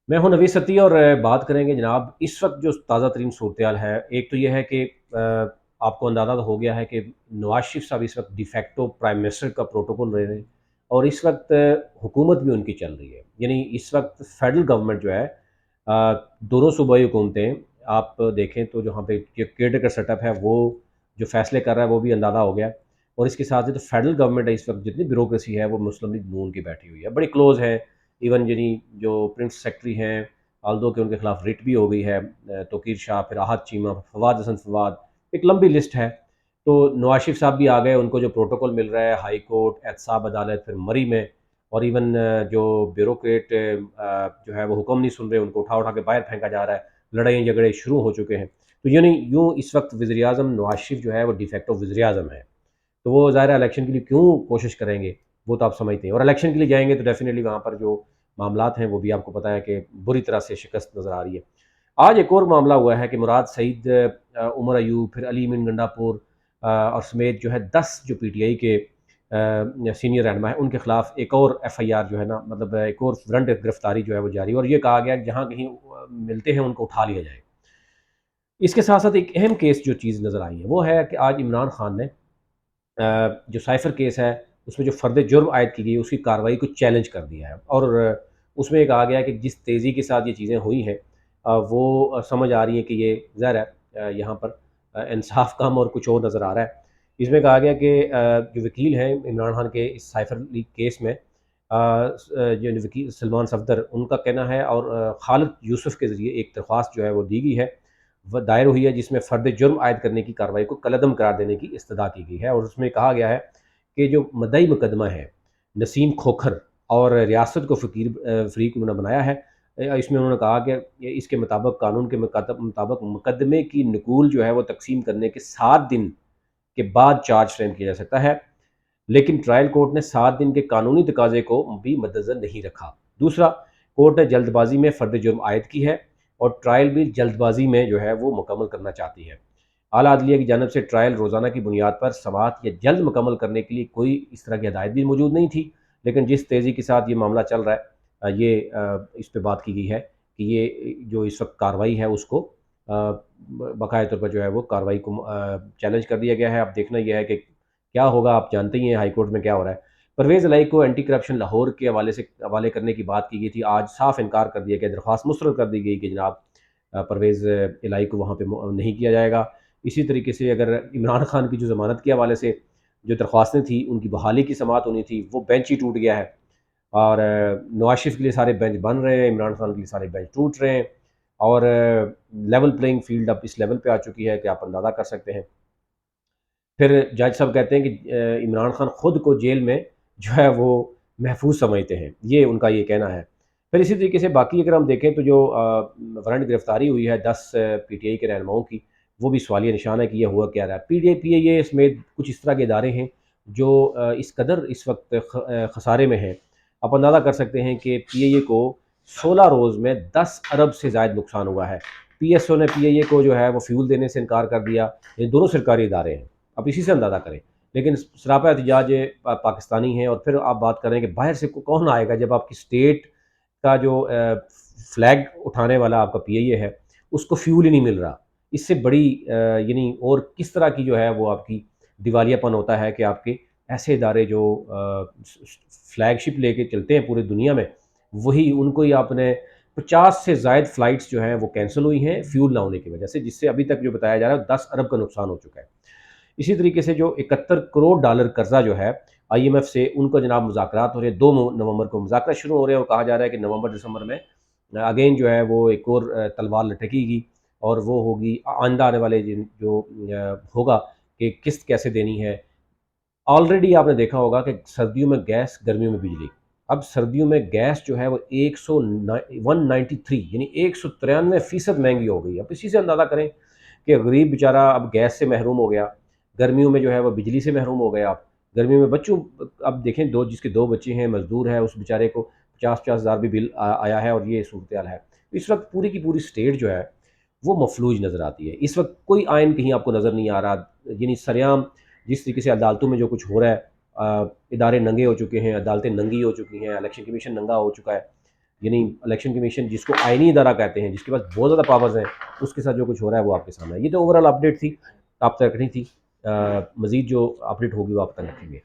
मैं हूं नवीद सती और बात करेंगे जनाब इस वक्त जो ताज़ा तरीन सूरत हाल है। एक तो यह है कि आपको अंदाज़ा तो हो गया है कि नवाज शरीफ साहब इस वक्त डिफेक्टो प्राइम मिनिस्टर का प्रोटोकॉल रहे हैं और इस वक्त हुकूमत भी उनकी चल रही है। यानी इस वक्त फेडरल गवर्नमेंट जो है, दोनों सूबाई हुकूमतें आप देखें तो जहाँ पे केयर का सेटअप है वो जो फैसले कर रहा है वो भी अंदाज़ा हो गया। और इसके साथ ही तो फेडरल गवर्नमेंट है इस वक्त जितनी ब्यूरोक्रेसी है वो मुस्लिम लीग नून की बैठी हुई है, बड़ी क्लोज है। इवन यानी जो प्रिंस सेक्रेटरी हैं, आल्दो के उनके खिलाफ रिट भी हो गई है, तोकीर शाह, फिर राहत चीमा, फवाद हसन फवाद, एक लंबी लिस्ट है। तो नवाज शरीफ साहब भी आ गए, उनको जो प्रोटोकॉल मिल रहा है हाई कोर्ट, एहतसाब अदालत, फिर मरी में, और इवन जो ब्यूरोक्रेट जो है वो हुक्म नहीं सुन रहे, उनको उठा उठा के बाहर फेंका जा रहा है। लड़ाई झगड़े शुरू हो चुके हैं। तो यानी यूँ इस वक्त वज़ीर आज़म नवाज शरीफ जो है वो डिफेक्टो वज़ीर आज़म है। तो वो ज़ाहिर है इलेक्शन के लिए क्यों कोशिश करेंगे, वो तो आप समझते हैं। और इलेक्शन के लिए जाएँगे तो डेफ़िनेटली वहाँ पर जो मामलात हैं वो भी आपको पता है कि बुरी तरह से शिकस्त नज़र आ रही है। आज एक और मामला हुआ है कि मुराद सईद, उमर अयूब, फिर अली मीन गंडापुर और समेत जो है 10 जो पीटीआई के सीनियर रहनुमा हैं उनके खिलाफ एक और एफआईआर जो है ना, मतलब एक और वारंट गिरफ्तारी जो है वो जारी है और ये कहा गया है कि जहाँ कहीं मिलते हैं उनको उठा लिया जाए। इसके साथ-साथ एक अहम केस जो चीज़ नज़र आई है वो है कि आज इमरान खान ने जो साइफ़र केस है, उसमें जो फ़र्द जुर्म आयद की गई है, उसकी कार्रवाई को चैलेंज कर दिया है। और उसमें कहा गया है कि जिस तेज़ी के साथ ये चीज़ें हुई हैं, वो समझ आ रही है कि ये ज़ाहिर है यहाँ पर इंसाफ़ कम और कुछ और नज़र आ रहा है। इसमें कहा गया कि जो वकील हैं इमरान खान के इस साइफ़र लीक केस में, जो वकील सलमान सफ़दर, उनका कहना है, और खालिद यूसुफ़ के ज़रिए एक दरख्वास्त जो है वो दी गई है, व दायर हुई है, जिसमें फ़र्द जुर्म आयद करने की कार्रवाई को कलअदम करार देने की इस्तदा की गई है। और उसमें कहा गया है कि जो मद्दई मुकदमा है, नसीम खोखर, और रियासत को फ़रीक उन्होंने बनाया है। इसमें उन्होंने कहा कि ये इसके मुताबिक, कानून के मुताबिक मुकदमे की नकूल जो है वो तक़सीम करने के 7 दिन के बाद चार्ज फ्रेम किया जा सकता है। लेकिन ट्रायल कोर्ट ने 7 दिन के कानूनी तकाज़े को भी मद्देनज़र नहीं रखा। दूसरा, कोर्ट ने जल्दबाज़ी में फ़र्द जुर्म आयद की है और ट्रायल भी जल्दबाज़ी में जो है वो मुकम्मल करना चाहती है। आला अदलिया की जानिब से ट्रायल रोज़ाना की बुनियाद पर समाअत या जल्द मुकम्मल करने के लिए कोई इस तरह की हिदायत भी मौजूद नहीं थी। लेकिन जिस तेज़ी के साथ ये मामला चल रहा है, इस पे बात की गई है कि ये जो इस वक्त कार्रवाई है उसको बाकायदा तौर पर जो है वो कार्रवाई को चैलेंज कर दिया गया है। अब देखना यह है कि क्या होगा। आप जानते ही हैं हाई कोर्ट में क्या हो रहा है। परवेज़ इलाही को एंटी करप्शन लाहौर के हवाले करने की बात की गई थी। आज साफ इनकार कर दिया गया, दरख्वास्त मुस्तरद कर दी गई कि जनाब परवेज़ इलाही को वहाँ पे नहीं किया जाएगा। इसी तरीके से अगर इमरान खान की जो ज़मानत के हवाले से जो दरख्वास्तें थी उनकी बहाली की समाअत होनी थी, वो बेंच ही टूट गया है। और नवाज शरीफ के लिए सारे बेंच बन रहे हैं, इमरान खान के लिए सारे बेंच टूट रहे हैं। और लेवल प्लेइंग फील्ड अब इस लेवल पे आ चुकी है कि आप अंदाज़ा कर सकते हैं। फिर जज साहब कहते हैं कि इमरान खान खुद को जेल में जो है वो महफूज समझते हैं, ये उनका ये कहना है। फिर इसी तरीके से बाकी अगर हम देखें तो जो वारंट गिरफ्तारी हुई है 10 पीटीआई के रहनुमाओं की, वो भी सवालिया निशान है कि ये हुआ क्या रहा है। पीटीआई समेत कुछ इस तरह के इदारे हैं जो इस कदर इस वक्त खसारे में हैं। आप अंदाज़ा कर सकते हैं कि पीआईए को 16 रोज़ में 10 अरब से ज़ायद नुकसान हुआ है। पीएसओ ने पीआईए को जो है वो फ्यूल देने से इनकार कर दिया। ये दोनों सरकारी इदारे हैं। आप इसी से अंदाज़ा करें। लेकिन सरापा एहतजाज पाकिस्तानी हैं। और फिर आप बात करें कि बाहर से कौन आएगा जब आपकी स्टेट का जो फ्लैग उठाने वाला आपका पीआईए है, उसको फ्यूल ही नहीं मिल रहा। इससे बड़ी यानी और किस तरह की जो है वो आपकी दिवालियापन होता है कि आपके ऐसे इदारे जो फ्लैगशिप लेके चलते हैं पूरी दुनिया में, वही उनको ही आपने 50 से ज़ायद फ़्लाइट्स जो हैं वो कैंसल हुई हैं फ्यूल ना होने की वजह से, जिससे अभी तक जो बताया जा रहा है 10 अरब का नुकसान हो चुका है। इसी तरीके से जो 71 करोड़ डॉलर कर्जा जो है आईएमएफ से, उनको जनाब मुज़ाकरात हो रहे हैं। 2 नवंबर को मुज़ाकरात शुरू हो रहे हैं और कहा जा रहा है कि नवंबर दिसंबर में अगेन जो है वो एक और तलवार लटकेगी और वो होगी आइंदा आने वाले जिन जो होगा कि किस्त कैसे देनी है। ऑलरेडी आपने देखा होगा कि सर्दियों में गैस, गर्मियों में बिजली। अब सर्दियों में गैस जो है वो 193 यानी 193% महँगी हो गई है। अब इसी से अंदाज़ा करें कि गरीब बेचारा अब गैस से महरूम हो गया, गर्मियों में जो है वो बिजली से महरूम हो गया। आप गर्मियों में बच्चों, अब देखें, 2 जिसके 2 बच्चे हैं, मज़दूर है, उस बेचारे को 50-50 हज़ार भी बिल आया है और ये सूरत-हाल है। इस वक़्त पूरी की पूरी स्टेट जो है वो मफ़लूज नज़र आती है। इस वक़्त कोई आइन कहीं आपको नज़र नहीं आ रहा। यानी सरेआम जिस तरीके से अदालतों में जो कुछ हो रहा है, इदारे नंगे हो चुके हैं, अदालतें नंगी हो चुकी हैं, इलेक्शन कमीशन नंगा हो चुका है। यानी इलेक्शन कमीशन जिसको आईनी इदारा कहते हैं, जिसके पास बहुत ज़्यादा पावर्स हैं, उसके साथ जो कुछ हो रहा है वो आपके सामने है। ये तो ओवरऑल अपडेट थी, आप तक रखनी थी। मज़ीद जो अपडेट होगी वो आप तक रखेंगे।